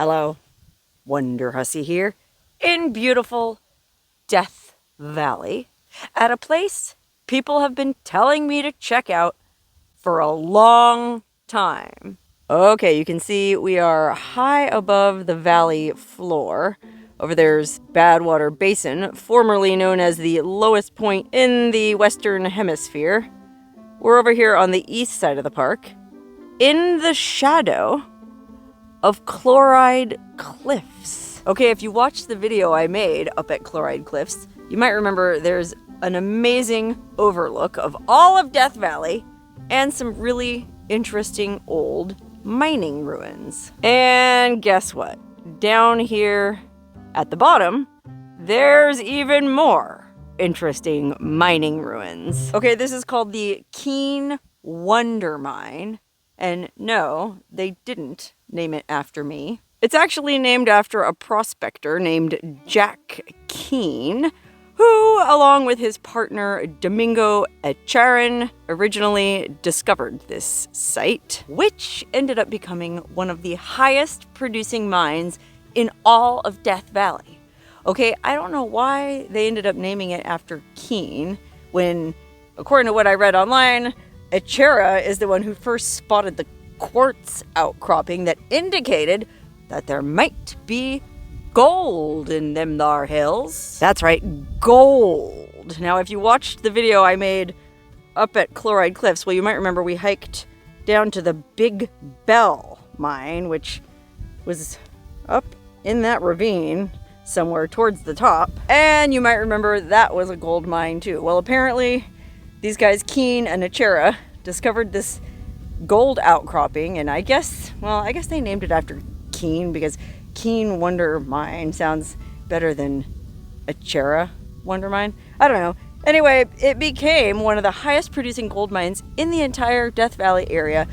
Hello, Wonderhussy here in beautiful Death Valley at a place people have been telling me to check out for a long time. Okay, you can see we are high above the valley floor. Over there's Badwater Basin, formerly known as the lowest point in the Western Hemisphere. We're over here on the east side of the park, in the shadow of Chloride Cliffs. Okay, if you watched the video I made up at Chloride Cliffs, you might remember there's an amazing overlook of all of Death Valley and some really interesting old mining ruins. And guess what? Down here at the bottom, there's even more interesting mining ruins. Okay, this is called the Keane Wonder mine. And no, they didn't name it after me. It's actually named after a prospector named Jack Keane, who, along with his partner Domingo Echarin, originally discovered this site, which ended up becoming one of the highest producing mines in all of Death Valley. Okay, I don't know why they ended up naming it after Keane when, according to what I read online, Echarin is the one who first spotted the quartz outcropping that indicated that there might be gold in them thar hills. That's right, gold. Now, if you watched the video I made up at Chloride Cliffs, well, you might remember we hiked down to the Big Bell mine, which was up in that ravine somewhere towards the top. And you might remember that was a gold mine too. Well, apparently these guys, Keane and Echarin, discovered this gold outcropping, and I guess they named it after Keane because Keane Wonder Mine sounds better than Echarin Wonder Mine. I don't know. Anyway, it became one of the highest producing gold mines in the entire Death Valley area.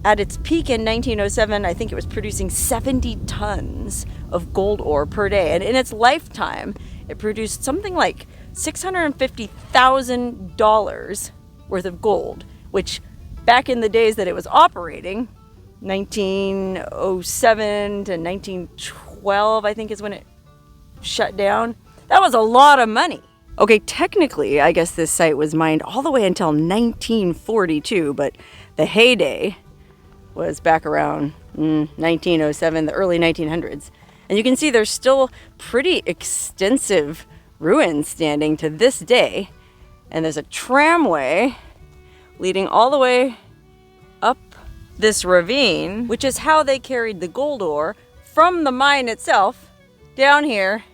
At its peak in 1907, I think it was producing 70 tons of gold ore per day, and in its lifetime, it produced something like $650,000 worth of gold, which back in the days that it was operating, 1907 to 1912, I think is when it shut down. That was a lot of money. Okay, technically, I guess this site was mined all the way until 1942, but the heyday was back around 1907, the early 1900s. And you can see there's still pretty extensive ruins standing to this day. And there's a tramway leading all the way up this ravine, which is how they carried the gold ore from the mine itself down here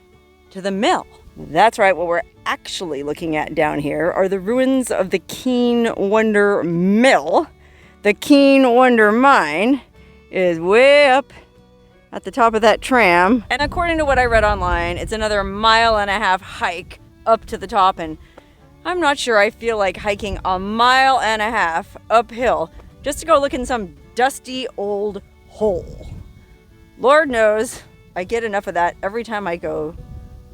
to the mill. That's right, what we're actually looking at down here are the ruins of the Keane Wonder mill. The Keane Wonder mine is way up at the top of that tram. And according to what I read online, it's another 1.5 mile hike up to the top, and I'm not sure I feel like hiking 1.5 miles uphill just to go look in some dusty old hole. Lord knows I get enough of that every time I go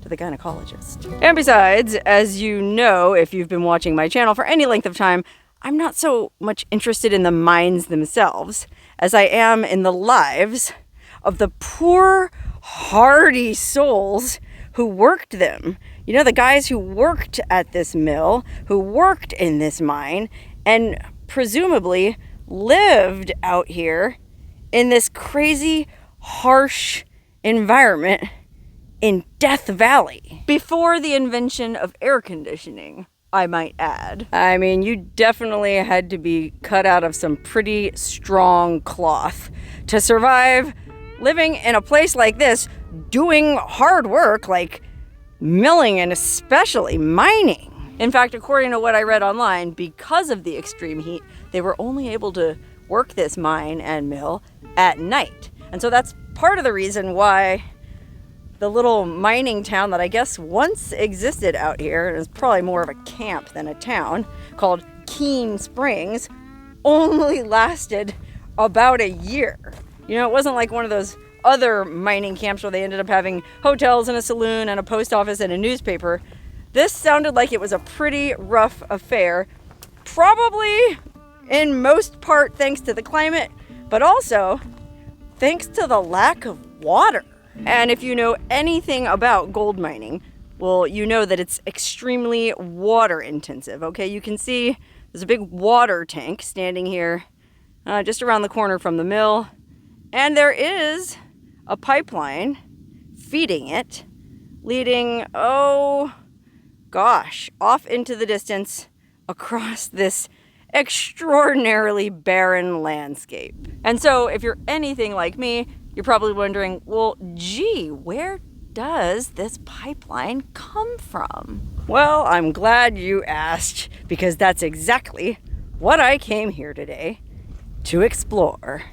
to the gynecologist. And besides, as you know, if you've been watching my channel for any length of time, I'm not so much interested in the mines themselves as I am in the lives of the poor, hardy souls who worked them. You know, the guys who worked at this mill, who worked in this mine, and presumably lived out here in this crazy, harsh environment in Death Valley. Before the invention of air conditioning, I might add. I mean, you definitely had to be cut out of some pretty strong cloth to survive living in a place like this, doing hard work like milling and especially mining. In fact, according to what I read online, because of the extreme heat, they were only able to work this mine and mill at night. And so that's part of the reason why the little mining town that I guess once existed out here, and is probably more of a camp than a town, called Keane Springs, only lasted about a year. You know, it wasn't like one of those other mining camps where they ended up having hotels and a saloon and a post office and a newspaper. This sounded like it was a pretty rough affair, probably in most part thanks to the climate, but also thanks to the lack of water. And if you know anything about gold mining, well, you know that it's extremely water intensive, okay? You can see there's a big water tank standing here just around the corner from the mill. And there is a pipeline feeding it, leading, oh gosh, off into the distance across this extraordinarily barren landscape. And so if you're anything like me, you're probably wondering, well, gee, where does this pipeline come from? Well, I'm glad you asked, because that's exactly what I came here today to explore.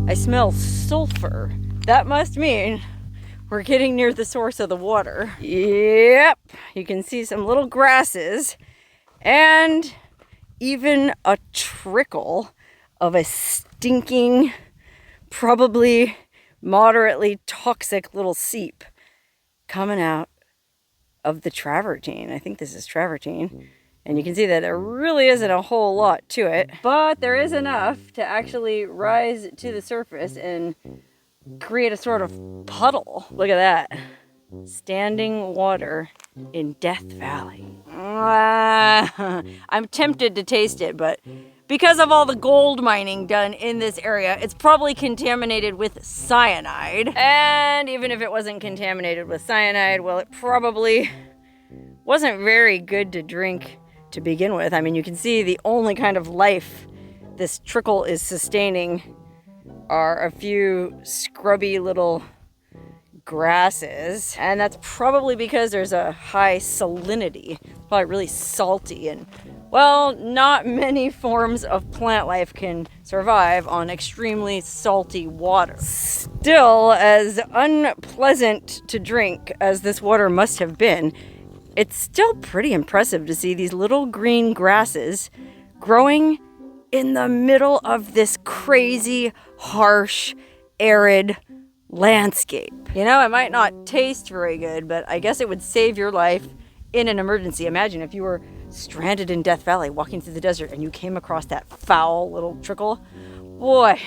I smell sulfur. That must mean we're getting near the source of the water. Yep, you can see some little grasses and even a trickle of a stinking, probably moderately toxic little seep coming out of the travertine. I think this is travertine. And you can see that there really isn't a whole lot to it, but there is enough to actually rise to the surface and create a sort of puddle. Look at that. Standing water in Death Valley. I'm tempted to taste it, but because of all the gold mining done in this area, it's probably contaminated with cyanide. And even if it wasn't contaminated with cyanide, well, it probably wasn't very good to drink to begin with. I mean, you can see the only kind of life this trickle is sustaining are a few scrubby little grasses. And that's probably because there's a high salinity. It's probably really salty, and well, not many forms of plant life can survive on extremely salty water. Still, as unpleasant to drink as this water must have been, it's still pretty impressive to see these little green grasses growing in the middle of this crazy, harsh, arid landscape. You know, it might not taste very good, but I guess it would save your life in an emergency. Imagine if you were stranded in Death Valley walking through the desert and you came across that foul little trickle. Boy,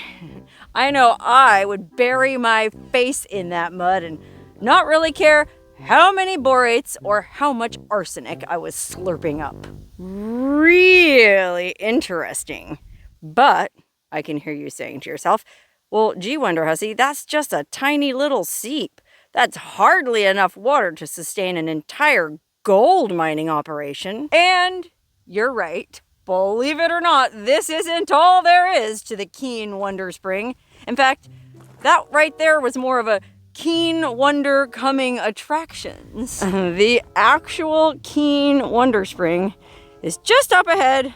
I know I would bury my face in that mud and not really care how many borates or how much arsenic I was slurping up. Really interesting. But I can hear you saying to yourself, well, gee, Wonderhussy, that's just a tiny little seep. That's hardly enough water to sustain an entire gold mining operation. And you're right. Believe it or not, this isn't all there is to the Keane Wonder Spring. In fact, that right there was more of a Keane Wonder coming attractions. The actual Keane Wonder Spring is just up ahead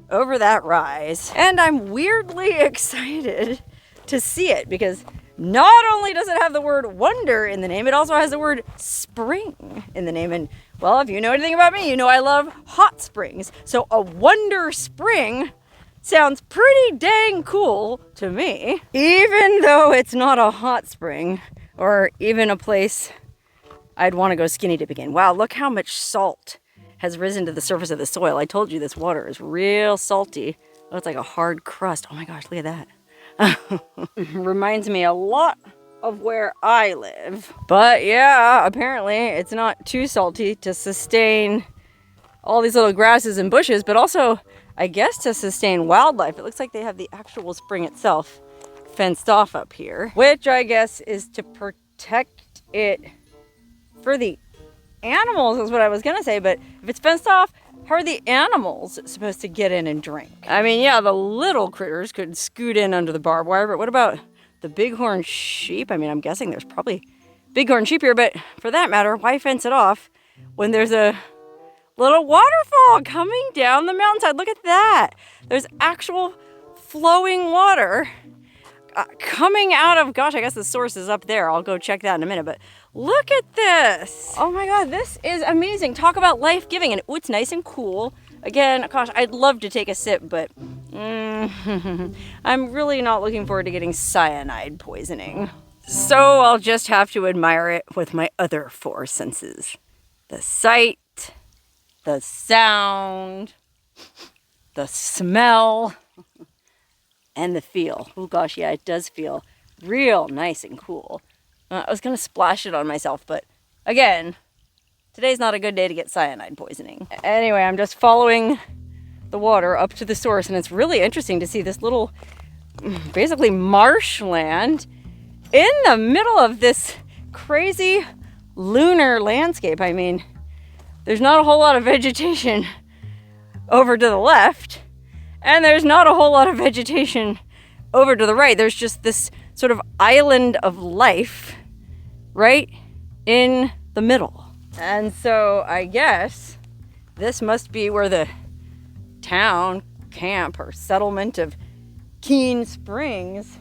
over that rise. And I'm weirdly excited to see it because not only does it have the word wonder in the name, it also has the word spring in the name. And well, if you know anything about me, you know I love hot springs. So a wonder spring sounds pretty dang cool to me, even though it's not a hot spring or even a place I'd want to go skinny dipping in. Wow, look how much salt has risen to the surface of the soil. I told you this water is real salty. Oh, it's like a hard crust. Oh my gosh, look at that. Reminds me a lot of where I live. But yeah, apparently it's not too salty to sustain all these little grasses and bushes, but also, I guess, to sustain wildlife. It looks like they have the actual spring itself fenced off up here, which I guess is to protect it for the animals is what I was gonna say, but if it's fenced off, how are the animals supposed to get in and drink? I mean, yeah, the little critters could scoot in under the barbed wire, but what about the bighorn sheep? I mean, I'm guessing there's probably bighorn sheep here, but for that matter, why fence it off when there's a little waterfall coming down the mountainside? Look at that. There's actual flowing water coming out of, gosh, I guess the source is up there. I'll go check that in a minute, but Look at this. Oh my God, this is amazing. Talk about life-giving. And ooh, it's nice and cool. Again, gosh, I'd love to take a sip, but I'm really not looking forward to getting cyanide poisoning. So I'll just have to admire it with my other four senses. The sight, the sound, the smell, and the feel. Oh gosh, yeah, it does feel real nice and cool. I was gonna splash it on myself, but again, today's not a good day to get cyanide poisoning. Anyway, I'm just following the water up to the source, and it's really interesting to see this little, basically marshland in the middle of this crazy lunar landscape. I mean, there's not a whole lot of vegetation over to the left, and there's not a whole lot of vegetation over to the right. There's just this sort of island of life right in the middle. And so I guess this must be where the town, camp, or settlement of Keane Springs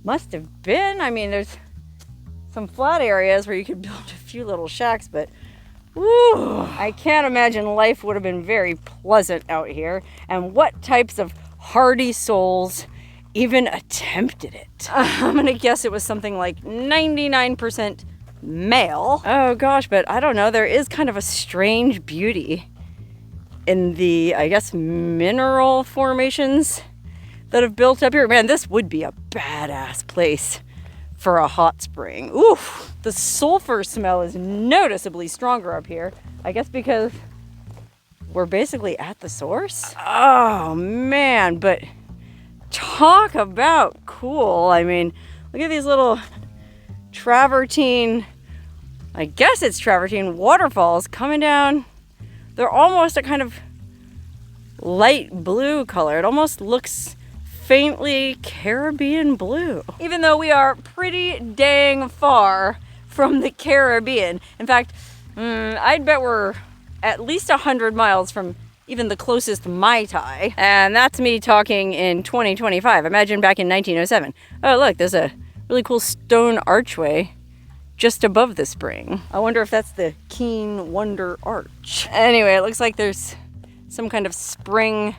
must have been. I mean, there's some flat areas where you could build a few little shacks, but woo, I can't imagine life would have been very pleasant out here. And what types of hardy souls even attempted it? I'm gonna guess it was something like 99% male. Oh gosh, but I don't know. There is kind of a strange beauty in the, I guess, mineral formations that have built up here. Man, this would be a badass place for a hot spring. Oof, the sulfur smell is noticeably stronger up here. I guess because we're basically at the source. Oh man, but talk about cool. I mean, look at these little travertine, I guess it's travertine waterfalls coming down. They're almost a kind of light blue color. It almost looks faintly Caribbean blue, even though we are pretty dang far from the Caribbean. In fact, I'd bet we're at least 100 miles from even the closest Mai Tai. And that's me talking in 2025. Imagine back in 1907. Oh, look, there's a really cool stone archway just above the spring. I wonder if that's the Keane Wonder arch. Anyway, it looks like there's some kind of spring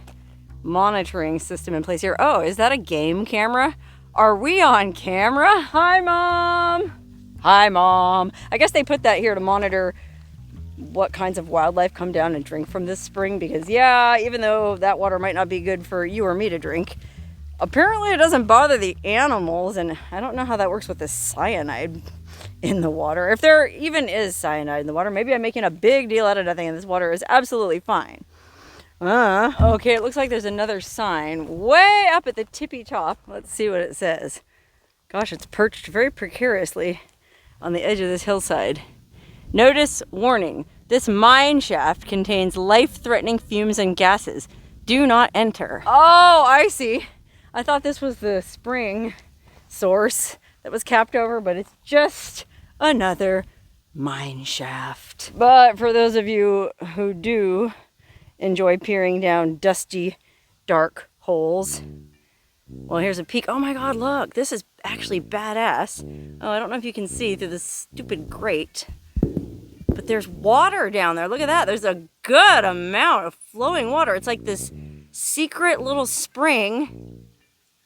monitoring system in place here. Oh, is that a game camera? Are we on camera? Hi, Mom. Hi, Mom. I guess they put that here to monitor what kinds of wildlife come down and drink from this spring, because yeah, even though that water might not be good for you or me to drink, apparently it doesn't bother the animals, and I don't know how that works with the cyanide in the water. If there even is cyanide in the water, maybe I'm making a big deal out of nothing and this water is absolutely fine. Okay, it looks like there's another sign way up at the tippy top. Let's see what it says. Gosh, it's perched very precariously on the edge of this hillside. Notice warning. This mine shaft contains life-threatening fumes and gases. Do not enter. Oh, I see. I thought this was the spring source that was capped over, but it's just another mine shaft. But for those of you who do enjoy peering down dusty, dark holes, well, here's a peek. Oh my God, look, this is actually badass. Oh, I don't know if you can see through this stupid grate, but there's water down there. Look at that. There's a good amount of flowing water. It's like this secret little spring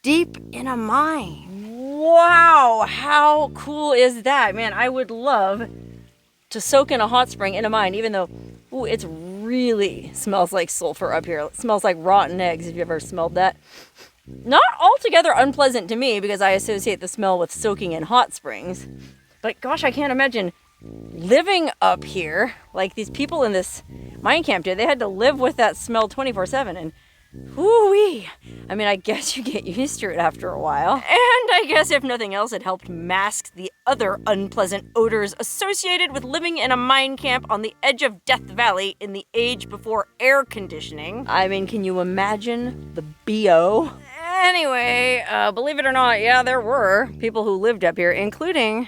deep in a mine. Wow, how cool is that? Man, I would love to soak in a hot spring in a mine, even though, ooh, it really smells like sulfur up here. It smells like rotten eggs, if you ever smelled that. Not altogether unpleasant to me, because I associate the smell with soaking in hot springs. But gosh, I can't imagine living up here like these people in this mine camp did. They had to live with that smell 24/7, and whoo-wee. I mean, I guess you get used to it after a while. And I guess if nothing else, it helped mask the other unpleasant odors associated with living in a mine camp on the edge of Death Valley in the age before air conditioning. I mean, can you imagine the BO? Anyway, believe it or not, yeah, there were people who lived up here, including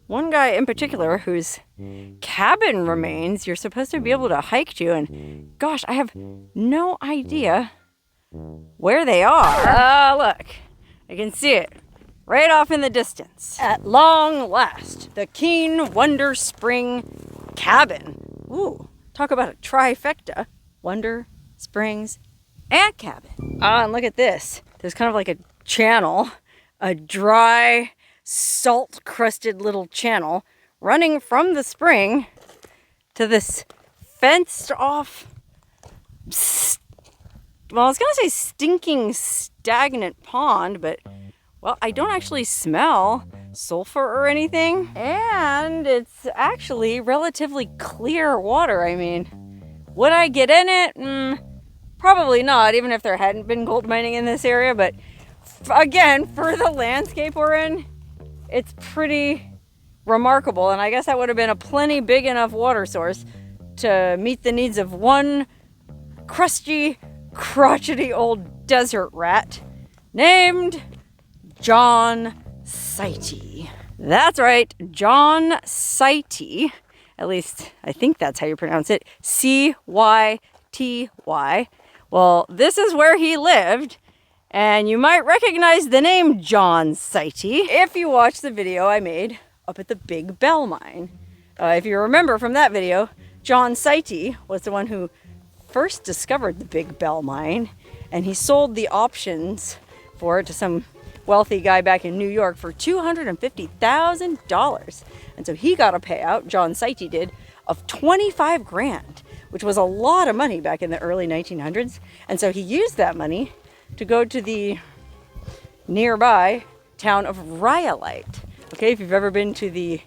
one guy in particular whose cabin remains you're supposed to be able to hike to, and gosh, I have no idea where they are. Look, I can see it right off in the distance. At long last, the Keane Wonder Spring Cabin. Ooh, talk about a trifecta. Wonder, springs, and cabin. Ah, and look at this. There's kind of like a channel, a dry, salt-crusted little channel running from the spring to this fenced-off, well, I was going to say stinking, stagnant pond, but, well, I don't actually smell sulfur or anything. And it's actually relatively clear water. I mean, would I get in it? Probably not, even if there hadn't been gold mining in this area. But again, for the landscape we're in, it's pretty remarkable. And I guess that would have been a plenty big enough water source to meet the needs of one crusty, crotchety old desert rat named John Cyty. That's right, John Cyty. At least I think that's how you pronounce it. Cyty. Well, this is where he lived, and you might recognize the name John Cyty if you watch the video I made up at the Big Bell Mine. If you remember from that video, John Cyty was the one who first discovered the Big Bell Mine, and he sold the options for it to some wealthy guy back in New York for $250,000. And so he got a payout, John Cyty did, of 25 grand, which was a lot of money back in the early 1900s. And so he used that money to go to the nearby town of Rhyolite. Okay, if you've ever been to the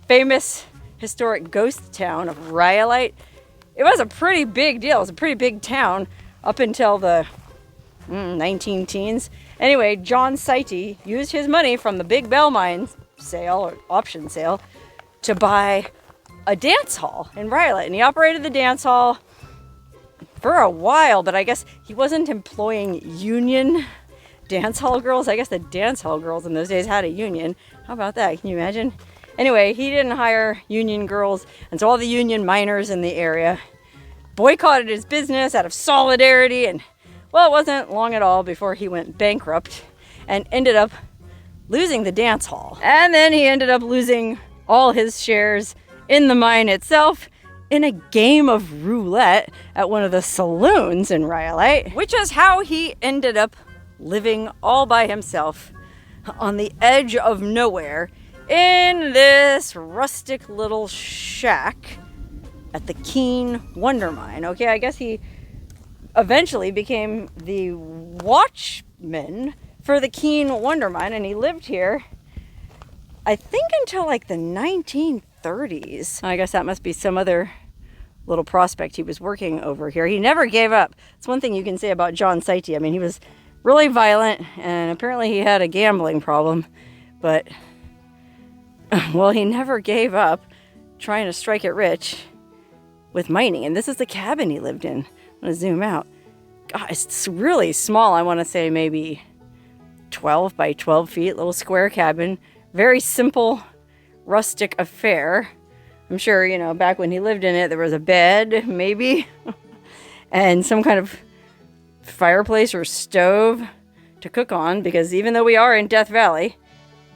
famous historic ghost town of Rhyolite, it was a pretty big deal. It was a pretty big town up until the 19 teens. Anyway, John Cyty used his money from the Big Bell Mine sale or option sale to buy a dance hall in Rhyolite. And he operated the dance hall for a while, but I guess he wasn't employing union dance hall girls. I guess the dance hall girls in those days had a union. How about that? Can you imagine? Anyway, he didn't hire union girls, and so all the union miners in the area boycotted his business out of solidarity, and, well, it wasn't long at all before he went bankrupt and ended up losing the dance hall. And then he ended up losing all his shares in the mine itself in a game of roulette at one of the saloons in Rhyolite, which is how he ended up living all by himself on the edge of nowhere in this rustic little shack at the Keane Wonder mine. Okay, I guess he eventually became the watchman for the Keane Wonder mine, and he lived here, I think, until like the 1930s. I guess that must be some other little prospect he was working over here. He never gave up. It's one thing you can say about John Cyty. I mean, he was really violent, and apparently he had a gambling problem, but, well, he never gave up trying to strike it rich with mining. And this is the cabin he lived in. I'm going to zoom out. God, it's really small. I want to say maybe 12 by 12 feet, little square cabin. Very simple, rustic affair. I'm sure, you know, back when he lived in it, there was a bed, maybe, and some kind of fireplace or stove to cook on, because even though we are in Death Valley,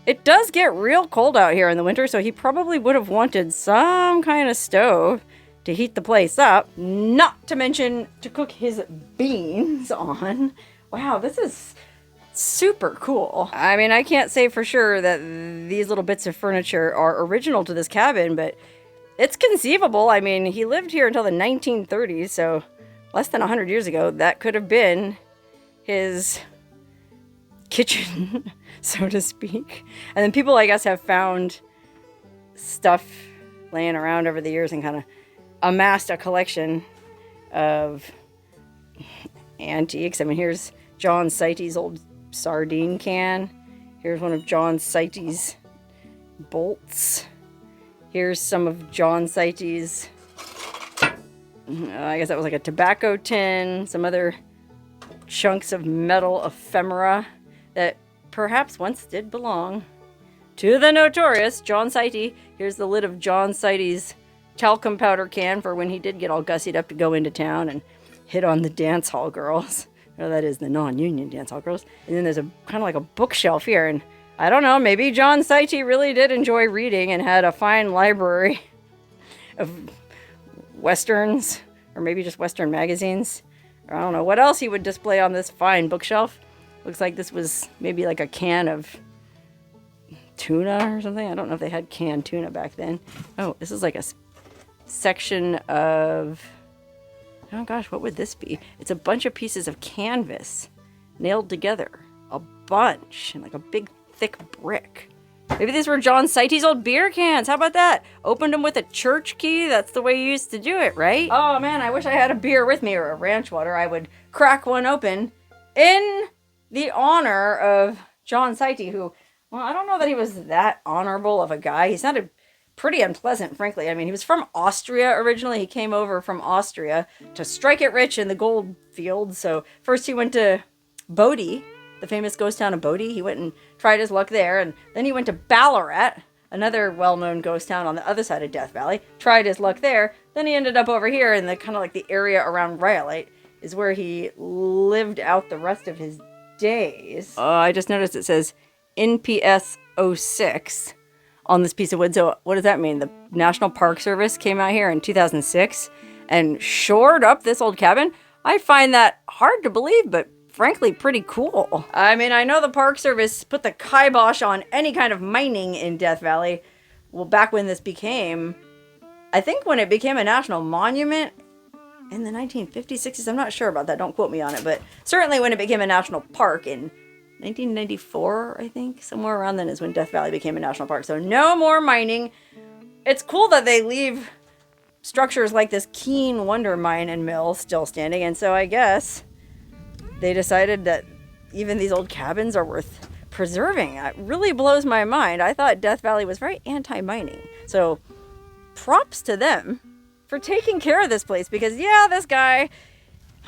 it does get real cold out here in the winter, so he probably would have wanted some kind of stove to heat the place up, not to mention to cook his beans on. Wow, this is super cool. I mean, I can't say for sure that these little bits of furniture are original to this cabin, but it's conceivable. I mean, he lived here until the 1930s, so less than 100 years ago, that could have been his kitchen, so to speak. And then people, I guess, have found stuff laying around over the years and kind of amassed a collection of antiques. I mean, here's John Cyty's old sardine can. Here's one of John Cyty's bolts. Here's some of John Cyty's, I guess that was like a tobacco tin, some other chunks of metal ephemera that perhaps once did belong to the notorious John Cyty. Here's the lid of John Cyty's talcum powder can for when he did get all gussied up to go into town and hit on the dance hall girls. Well, that is the non-union dance hall girls. And then there's a kind of like a bookshelf here, and I don't know, maybe John Cyty really did enjoy reading and had a fine library of westerns, or maybe just western magazines. Or I don't know what else he would display on this fine bookshelf. Looks like this was maybe like a can of tuna or something. I don't know if they had canned tuna back then. Oh, this is like a section of... Oh gosh, what would this be? It's a bunch of pieces of canvas nailed together. A bunch. And like a big thick brick. Maybe these were John Cyty's old beer cans. How about that? Opened them with a church key. That's the way you used to do it, right? Oh man, I wish I had a beer with me or a ranch water. I would crack one open in the honor of John Cyty, who, well, I don't know that he was that honorable of a guy. He sounded pretty unpleasant, frankly. I mean, he was from Austria originally. He came over from Austria to strike it rich in the gold fields. So first he went to Bodie, the famous ghost town of Bodie. He went and tried his luck there. And then he went to Ballarat, another well-known ghost town on the other side of Death Valley. Tried his luck there. Then he ended up over here in the kind of like the area around Rhyolite is where he lived out the rest of his days. I just noticed it says NPS 06 on this piece of wood. So what does that mean? The National Park Service came out here in 2006 and shored up this old cabin? I find that hard to believe, but frankly pretty cool. I mean, I know the Park Service put the kibosh on any kind of mining in Death Valley. Well, back when this became, I think when it became a national monument in the 1950s, 60s, I'm not sure about that, don't quote me on it, but certainly when it became a national park in 1994, I think, somewhere around then is when Death Valley became a national park. So no more mining. It's cool that they leave structures like this Keane Wonder mine and mill still standing, and so I guess they decided that even these old cabins are worth preserving. It really blows my mind. I thought Death Valley was very anti-mining. So props to them for taking care of this place, because yeah, this guy,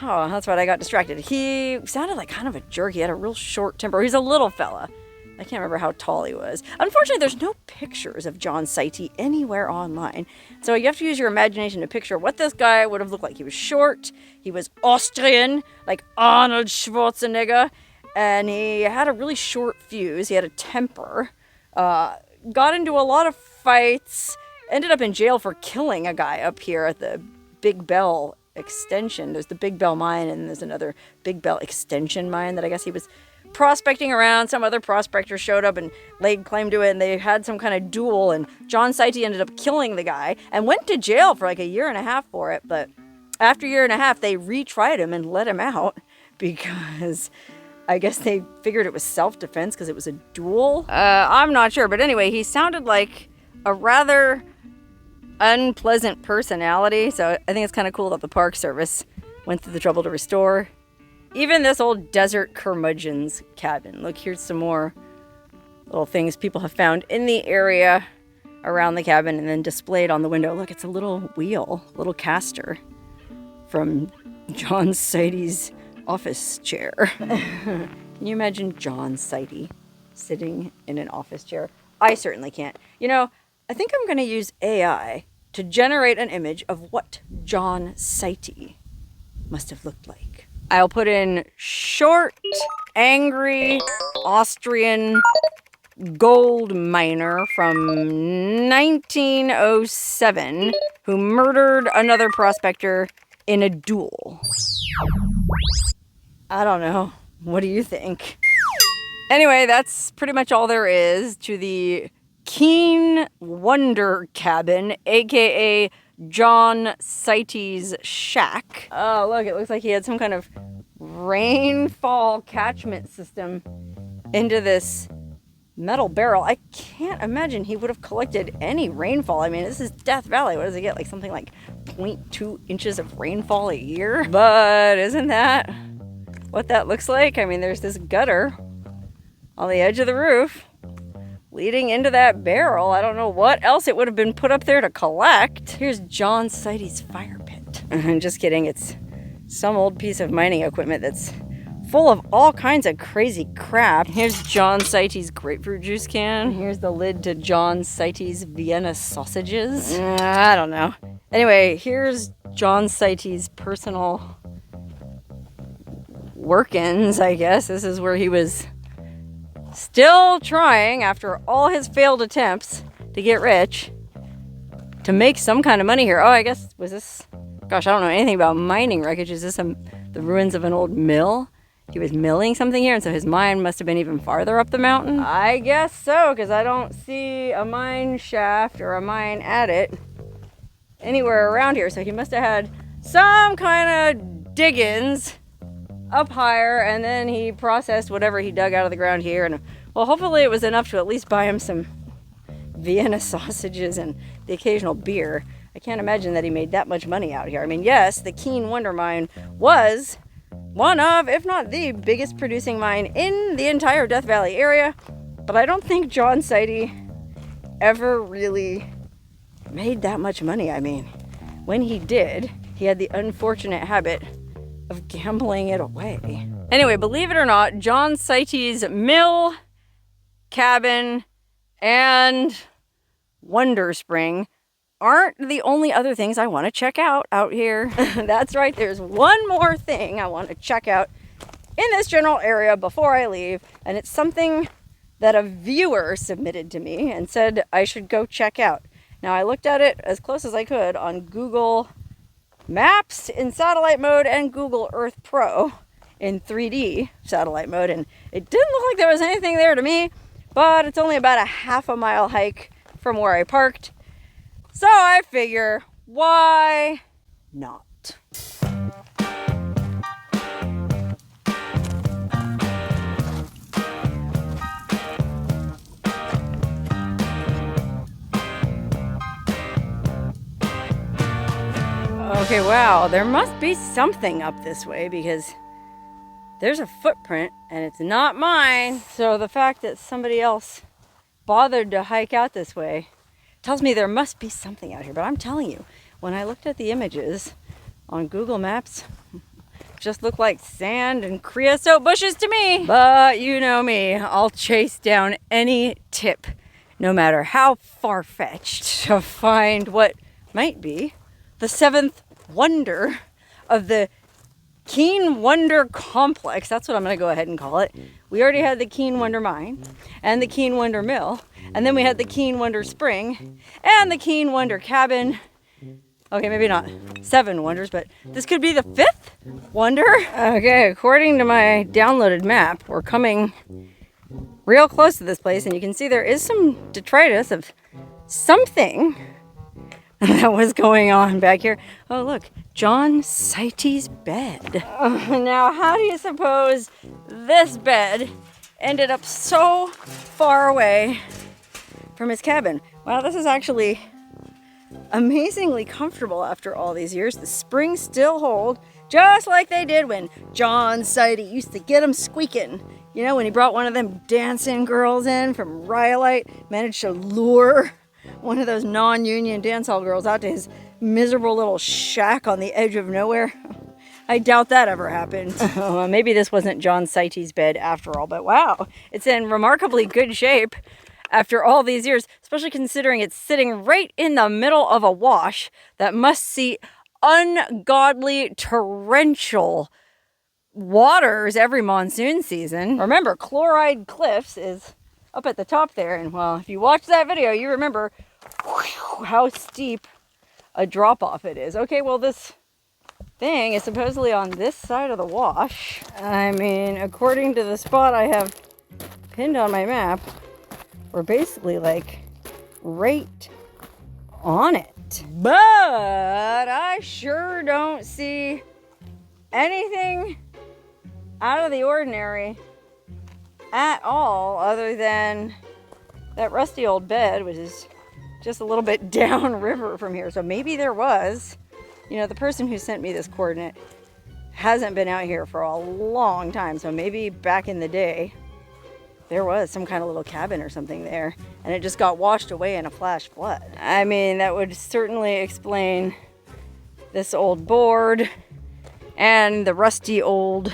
oh, that's right, I got distracted. He sounded like kind of a jerk. He had a real short temper. He's a little fella. I can't remember how tall he was. Unfortunately, there's no pictures of John Cyty anywhere online. So you have to use your imagination to picture what this guy would have looked like. He was short. He was Austrian, like Arnold Schwarzenegger. And he had a really short fuse. He had a temper. Got into a lot of fights. Ended up in jail for killing a guy up here at the Big Bell extension. There's the Big Bell mine, and there's another Big Bell extension mine that I guess he was prospecting around. Some other prospector showed up and laid claim to it, and they had some kind of duel, and John Cyty ended up killing the guy and went to jail for like a year and a half for it. But after a year and a half, they retried him and let him out because I guess they figured it was self-defense because it was a duel. I'm not sure, but anyway, he sounded like a rather unpleasant personality, so I think it's kind of cool that the Park Service went through the trouble to restore even this old desert curmudgeon's cabin. Look, here's some more little things people have found in the area around the cabin and then displayed on the window. Look, it's a little wheel, little caster from John Cyty's office chair. Can you imagine John Cyty sitting in an office chair? I certainly can't. You know, I think I'm going to use AI to generate an image of what John Cyty must have looked like. I'll put in short, angry, Austrian gold miner from 1907 who murdered another prospector in a duel. I don't know. What do you think? Anyway, that's pretty much all there is to the Keane Wonder cabin, aka John Cyty's shack. Oh, look, it looks like he had some kind of rainfall catchment system into this metal barrel. I can't imagine he would have collected any rainfall. I mean, this is Death Valley. What does he get? Like something like 0.2 inches of rainfall a year? But isn't that what that looks like? I mean, there's this gutter on the edge of the roof leading into that barrel. I don't know what else it would have been put up there to collect. Here's John Cyty's fire pit. Just kidding. It's some old piece of mining equipment that's full of all kinds of crazy crap. Here's John Cyty's grapefruit juice can. Here's the lid to John Cyty's Vienna sausages. I don't know. Anyway, here's John Cyty's personal work-ins, I guess. This is where he was Still trying, after all his failed attempts to get rich, to make some kind of money here. Oh, I guess, was this... Gosh, I don't know anything about mining wreckage. Is this the ruins of an old mill? He was milling something here, and so his mine must have been even farther up the mountain? I guess so, because I don't see a mine shaft or a mine adit anywhere around here. So he must have had some kind of diggings up higher, and then he processed whatever he dug out of the ground here. And well, hopefully it was enough to at least buy him some Vienna sausages and the occasional beer. I can't imagine that he made that much money out here. I mean, yes, the Keane Wonder mine was one of, if not the biggest producing mine in the entire Death Valley area, but I don't think John Cyty ever really made that much money. I mean, when he did, he had the unfortunate habit of gambling it away. Anyway, believe it or not, John Cyty's mill, cabin, and Wonder Spring aren't the only other things I want to check out here. That's right, there's one more thing I want to check out in this general area before I leave, and it's something that a viewer submitted to me and said I should go check out. Now, I looked at it as close as I could on Google Maps in satellite mode and Google Earth Pro in 3D satellite mode, and it didn't look like there was anything there to me, but it's only about a half-a-mile hike from where I parked. So I figure, why not? Okay, wow, there must be something up this way because there's a footprint and it's not mine. So the fact that somebody else bothered to hike out this way tells me there must be something out here. But I'm telling you, when I looked at the images on Google Maps, it just looked like sand and creosote bushes to me. But you know me, I'll chase down any tip, no matter how far-fetched, to find what might be the seventh wonder of the Keane Wonder complex. That's what I'm going to go ahead and call it. We already had the Keane Wonder mine and the Keane Wonder mill, and then we had the Keane Wonder spring and the Keane Wonder cabin. Okay, maybe not 7 wonders, but this could be the 5th wonder. Okay, according to my downloaded map, we're coming real close to this place, and you can see there is some detritus of something that was going on back here. Oh, look, John Cyty's bed. Now, how do you suppose this bed ended up so far away from his cabin? Well, this is actually amazingly comfortable after all these years. The springs still hold, just like they did when John Cyty used to get them squeaking. You know, when he brought one of them dancing girls in from Rhyolite, managed to lure one of those non-union dance hall girls out to his miserable little shack on the edge of nowhere. I doubt that ever happened. Well, maybe this wasn't John Cyty's bed after all, but wow, it's in remarkably good shape after all these years, especially considering it's sitting right in the middle of a wash that must see ungodly torrential waters every monsoon season. Remember, Chloride Cliffs is up at the top there, and well, if you watch that video, you remember how steep a drop-off it is. Okay, well, this thing is supposedly on this side of the wash. I mean, according to the spot I have pinned on my map, we're basically like right on it. But I sure don't see anything out of the ordinary at all, other than that rusty old bed, which is just a little bit downriver from here. So maybe there was, you know, the person who sent me this coordinate hasn't been out here for a long time. So maybe back in the day, there was some kind of little cabin or something there, and it just got washed away in a flash flood. I mean, that would certainly explain this old board and the rusty old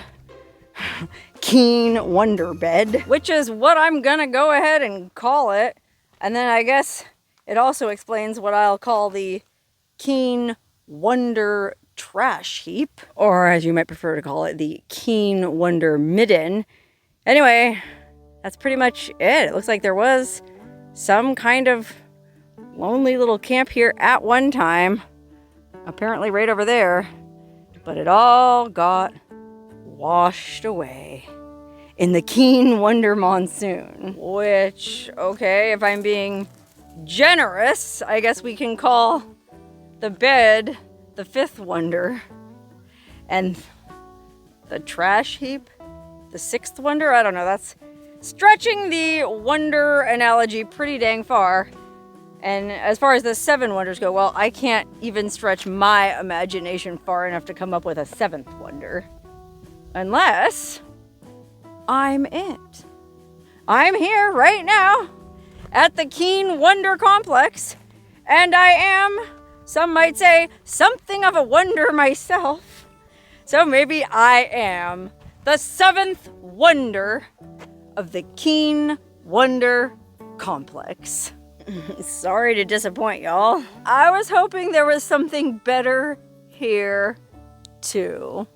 Keane Wonder bed, which is what I'm gonna go ahead and call it. And then I guess it also explains what I'll call the Keane Wonder trash heap, or as you might prefer to call it, the Keane Wonder midden. Anyway, that's pretty much it. It looks like there was some kind of lonely little camp here at one time. Apparently right over there. But it all got washed away in the Keane Wonder monsoon. Which, okay, if I'm being generous, I guess we can call the bed the fifth wonder. And the trash heap the sixth wonder? I don't know, that's stretching the wonder analogy pretty dang far. And as far as the seven wonders go, well, I can't even stretch my imagination far enough to come up with a seventh wonder. Unless I'm it. I'm here right now at the Keane Wonder Complex, and I am, some might say, something of a wonder myself. So maybe I am the seventh wonder of the Keane Wonder Complex. Sorry to disappoint y'all. I was hoping there was something better here too.